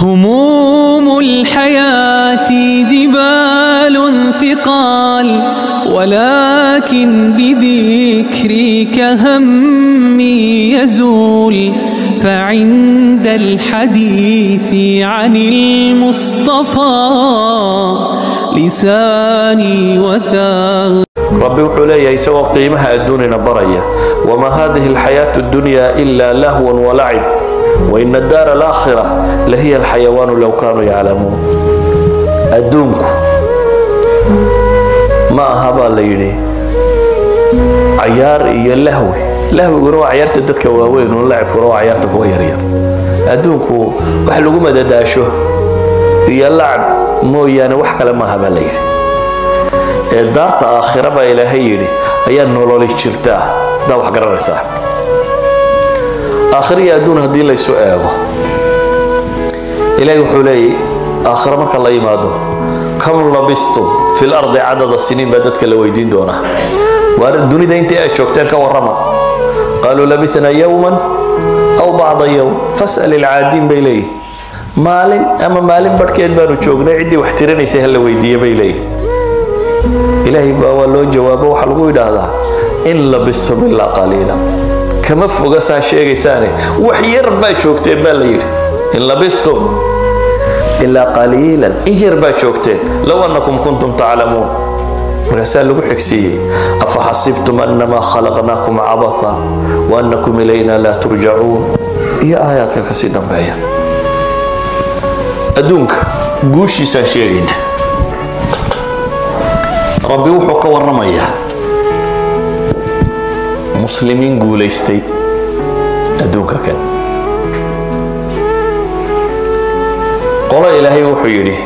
هموم الحياة جبال ثقال، ولكن بذكرك همي يزول. فعند الحديث عن المصطفى لساني وثاق. ربي وحولي يسوى قيمها الدنيا برية، وما هذه الحياة الدنيا إلا لهو ولعب، وإن الدار الآخرة لهي الحيوان لو كانوا يعلمون. أدونكو ما هبا ليلي عيار إيا اللهوي يروى عيار تددك واوين واللعب يروى عيارتك ويرير. أدونكو وحلقوا مدى داشو إيا اللعب مويانا وحكا لما هبا ليلي. الدار آخرة با إلهي يلي أيان نولولي شرتاه دا وحقا رساه. آخرية أدون هدي الله يسؤاله إلهي وحولي آخر مرك الله يمادو كم لبستم في الأرض عدد السنين بدتك لويدين دونه والدنيا دا انتي أتشوكتين كورما قالوا لبثنا يوما أو بعض يوم فاسأل العادين بيلي مالين أما مالين بركيت بانو تشوكنا عدي واحترين يسهل لويدية بيلي إلهي باوالو جوابه وحلقوا هذا إن لبستم إلا قليلا كما فوق شيء ثاني وحير ما شوكتين بالليل إن لبثتم إلا قليلا إجر ما شوكتين لو أنكم كنتم تعلمون. رسالة بحكسية أفحسبتم أنما خلقناكم عبثا وأنكم إلينا لا ترجعون. هي آيات كثيرة بيان أدونك قوشي ساشيين ربي وحوك ورميه مسلمين قوليستي أدوكا كان قال إلهي وحيري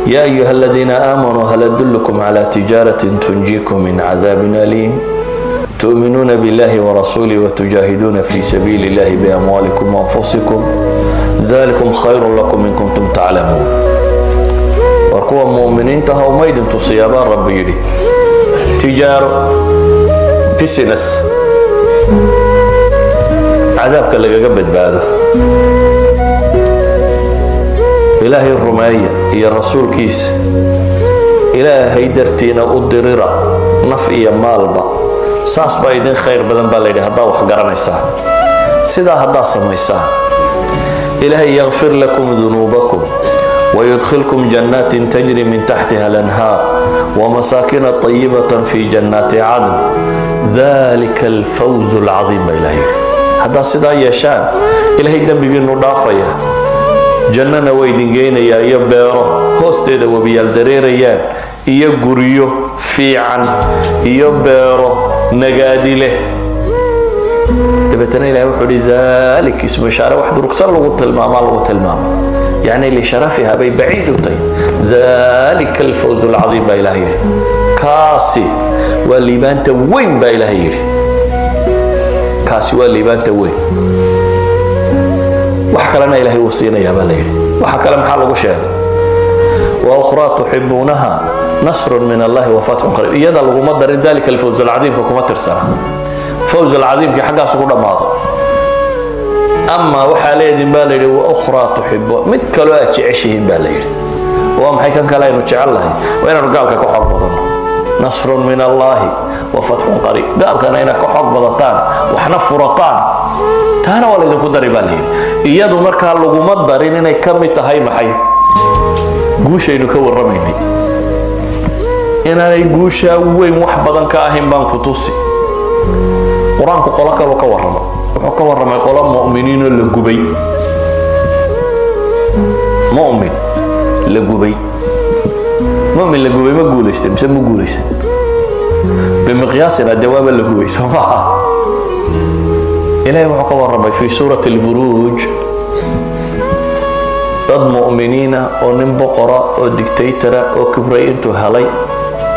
يا أيها الذين آمنوا هل أدلكم على تجارة تنجيكم من عذاب أليم تؤمنون بالله ورسوله وتجاهدون في سبيل الله بأموالكم وأنفسكم ذلكم خير لكم إن كنتم تعلمون. وكوا مؤمنين تهوا ميدن تصيبا ربي يري تجارة بسنس عذابك اللي قبت بعده إلهي الرماية يا رسول كيس إلهي درتينا أدريرا نفئي مالبا ساس بايدين خير بدن بالي هدا وحقرنا يسا سيدا هدا سميسا. إلهي يغفر لكم ذنوبكم ويدخلكم جنات تجري من تحتها الأنهار ومساكن طيبة في جنات عدن ذلك الفوز العظيم. إلهي هذا صدا يشان إلهي دنبي نضافيا جنة ويدين جينا يا بيرو هوستيدا وبيال دريريان يا غوريو في عن يا بيرو نجادي له تبتني إلهي وحولي ذلك اسم شارع واحد ركسر لغة الماما لغة الماما يعني لشرفها بي بعيد طيب ذلك الفوز العظيم بإلهي كاسي والليبان توين بإلهي كاسي والليبان توين وحكى لنا إلهي وصينا يا بليل وحكى لنا محل وشاب وأخرى تحبونها نصر من الله وفتح قريب يدا لغمضر ذلك الفوز العظيم فكما ترسل فوز العظيم في حقا سكونا ماضي أما وحالي دين بالي وأخرى تحب متكلوا أتشعشهم بالي وهم حيكا كلا ينتشع الله وإن رقالك كحق بضن نصر من الله وفتح قريب قال كان هنا كحق بضتان وحنا فرقان تانا ولا يدن كدري بالي إيادو مركا لغو مدرين إني كمي تهي محي قوشا ينكور رميني إنا يقوشا وين محبضا كاهم بان كتوسي قرآن قولك وكور رمي وحكور رمي قولان مؤمنين لقبي مؤمن لقبي مؤمن لقبي ما قوليست مسمى قوليست بمقياسنا الدواب لقبي سماها إلهي وحكور رمي في سورة البروج ضد مؤمنين أو نبقرة أو ديكتاتورة أو كبري انتو هلي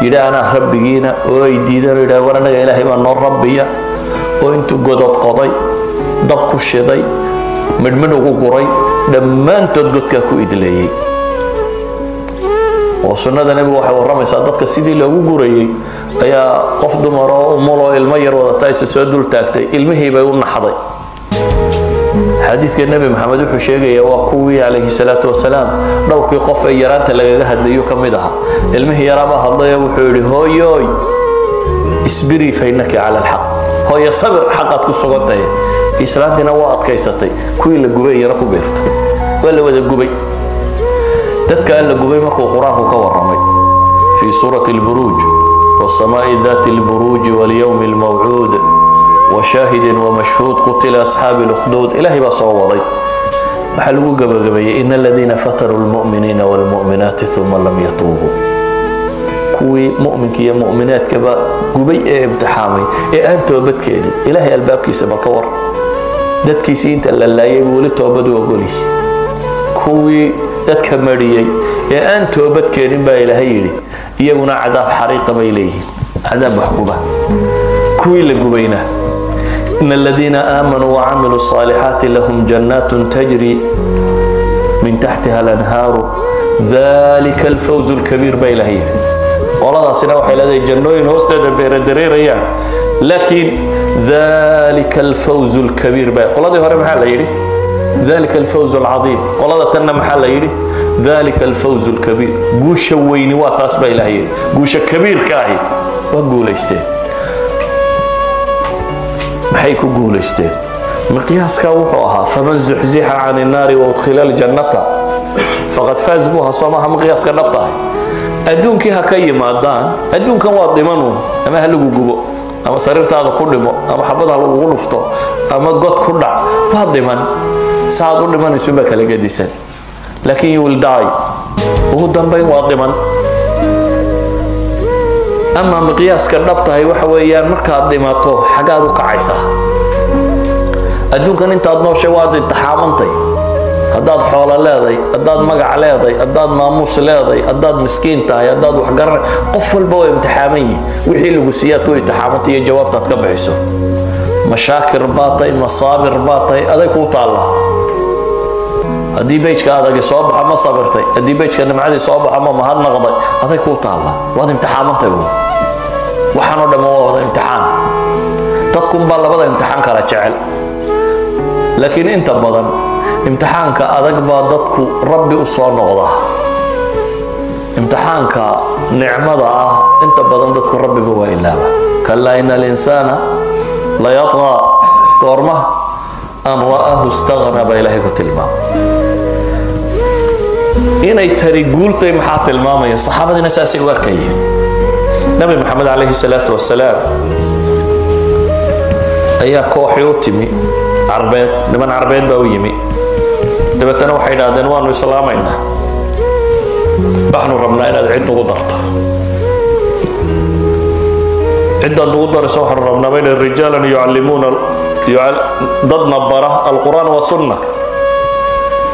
إذا أنا ربينا أو يدينا إذا ورنا إلهي ما نور ربيا أو انتو قدد قضي ضبك الشضي مدمنو قري لما انتو تقدك كو إدليي وصلنا النبي وحي ورمي صادتك سيدي لو قري أيا قفض مرأة ومولو المير وضطايس سودول تاكتي المهي بيقولنا حضي حديث النبي محمد وحشيغي وكوي عليه الصلاة والسلام دورك قف يرانت لغا هديو كميدها المه يرابا هدايا وحوري هوي اسبري فإنك على الحق هو صبر حقك كسغنتي إسلامنا waa adkaysatay kuwii la gubay yara ku beerto wala wada gubay dadka la gubay markuu quraanku ka waramay fi surati al-buruj was-samaa'i dhati al-buruj wal-yawm al-maw'ud wa shahidin wa mashhud qutila ashab al-ukhdud ilahi ba soo waday waxa lagu gabagabeeyay innal ladina fataru al-mu'minina wal-mu'minati thumma lam yatubu kuwii mu'minka iyo mu'minaadka ba gubay ee imtixaamay ee aan toobad keenin ilahi albaabkiisa ba ka war dadkiisa inta la laayay wali toobad u ogoli kuwii dadka mariyay ee aan toobad keenin baa ilaahay yiri iyaguna cadaab xariiq bay leeyihiin cadaab waxkuba kuwii la gubayna innal ladina aamanu wa amilu salihati lahum jannatun tajri min tahtiha al-anharu dhalika al-fawz al-kabir baa ilaahay qoladaasina waxay leedahay jannooyin hoosteeda beeradereerayaan laakiin ذلك الفوز الكبير بقى قلادي هوري maxaa la yiri ذلك الفوز العظيم قلada tanna maxaa la yiri ذلك الفوز الكبير guusha weyni waa taas ba ilaahay guusha kabiirka ah waa guuleysteen maxay ku guuleysteen miqyaaska wuxuu ahaa faman zuhziha 'an an-nar wa udkhila al-jannata faqad faz buha samaha miqyaaska dhabta adduunkii ha ka yimaadaan adduunkan waa dhimanu ama ha lagu gubo ama sariirtaada ku dhimo ama xabada lagu dhufto ama god ku dhac waa dhiman saad u dhimanayso ba kala gadisan laakiin you will die ugu dambayn waa dhiman ama miqyaaska dhabtahay waxa weeyaan markaad dhimato xagaad u kacaysaa adduunkan intaad nooshay waad intixaamantay haddaad xoolo leedahay haddaad magac leedahay haddaad maamuus leedahay haddaad miskiin tahay haddaad wax garan qof walba oo imtixaaman yihiin wixii lagu siiyay ku imtixaamantay iyo jawaabtaad ka bixiso mashaakir baatay masaabir baatay aday ku taala haddii beejka adag soo baxa ma sabirtay haddii beejka nimcadii soo baxa ma mahad naqday aday ku taala waad imtixaamantay waxaan oo dhammaan waa wada imtixaan dadku baa labada imtixaan kala jecel laakiin inta badan imtixaanka adag baa dadku rabbi u soo noqda imtixaanka nicmada ah inta badan dadku rabbi waa ilaaba kalla inal insana la yatgha qorma an ra'ahu istaghna ba ilahi ku tilmaam inay tari guultay maxaa tilmaamaya saxaabadina saasi u arkayeen nabi maxamed alayhi salaatu wassalaam ayaa kooxi u timi arbeed niman arbeed baa u yimi dabeetana waxay yidhaahdeen waanu islaamaynaa waxaanu rabnaa inaad cid ugu darto ciddaad ugu darayso waxaanu rabnaa bayna rijaalan yucallimuuna dadna bara alqur'aan wa sunna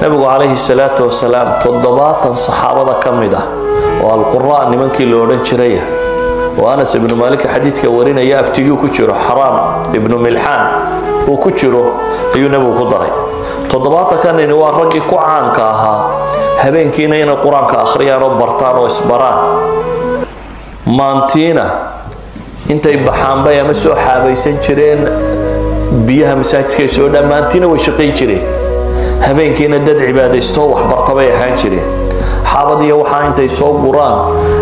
nabigu calayhi salaatu wasalaam 70 saxaabada ka mid ah oo alqur'aan nimankii la odhan jiraya oo Anas ibn Malik xadiidka warinaya abtigii ku jiro Haram ibn Milhan oo ku jiro ayuu nabigu ku daray 70 kan waa rag ku caanka ahaa habeenkiina inay quraanka akhriyaan oo bartaan oo isbaraan maantiina intay baxaan bay ama soo xaabaysan jireen biyaha masaajidka soo dhamaantiina way shaqeyn jireen habeenkiina dad cibaadaysto wax bartabay ahaan jireen xaabadiyo waxa intay soo guraan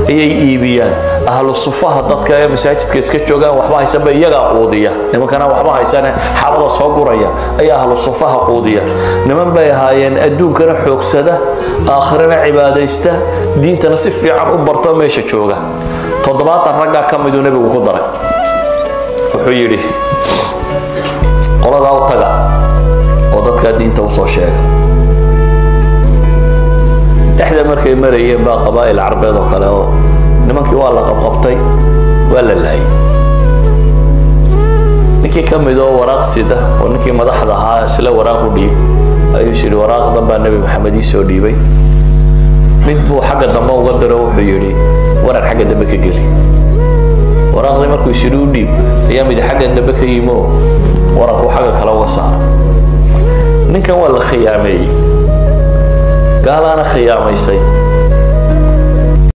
ayay iibiyaan ahlu sufaha dadka ee masaajidka iska joogaan waxba haysan bay iyaga qoodiya nimankana waxba haysan xaabada soo guraya ayaa ahlu sufaha qoodiya niman bay ahaayeen adduunkana xoogsada aakhirana cibaadaysta diintana si fiican u barto meesha jooga 70 ragga ka mid ah nabigu ku daray wuxuu yiri qolada u taga oo dadka diinta u soo sheega إحدى مركي مريء بقى قبائل عربية وكله نمكي والله قبقبتي ولا لاي نكي كم يدو وراق سيده ونكي مدح ضها سلا وراق ودي أيوشيل وراق ضبع النبي محمد يسودي بي مدبو حاجة ضبع وقدره وحيري ورا حاجة دبك جلي وراق ضي مركو يسيرو دي أيام دي حاجة دبك يمو وراقو حاجة خلا وصار نكي والله خيامي قال أنا خيامي سي